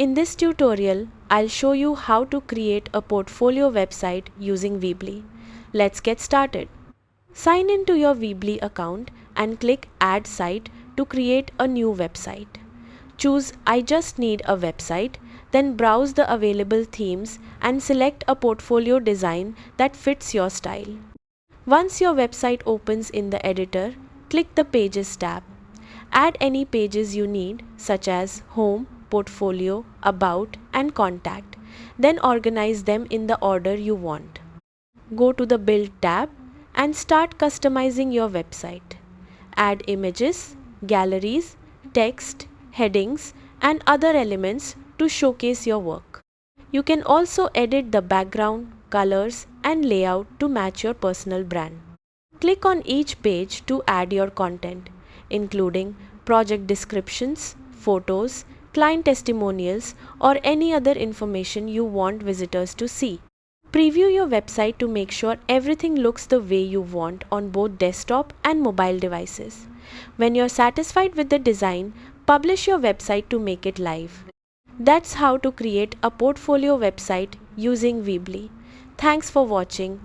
In this tutorial, I'll show you how to create a portfolio website using Weebly. Let's get started. Sign in to your Weebly account and click Add Site to create a new website. Choose I just need a website, then browse the available themes and select a portfolio design that fits your style. Once your website opens in the editor, click the Pages tab. Add any pages you need, such as Home, Portfolio, About, and Contact. Then organize them in the order you want. Go to the Build tab and start customizing your website. Add images, galleries, text, headings, and other elements to showcase your work. You can also edit the background, colors, and layout to match your personal brand. Click on each page to add your content, including project descriptions, photos, client testimonials, or any other information you want visitors to see. Preview your website to make sure everything looks the way you want on both desktop and mobile devices. When you're satisfied with the design, publish your website to make it live. That's how to create a portfolio website using Weebly. Thanks for watching.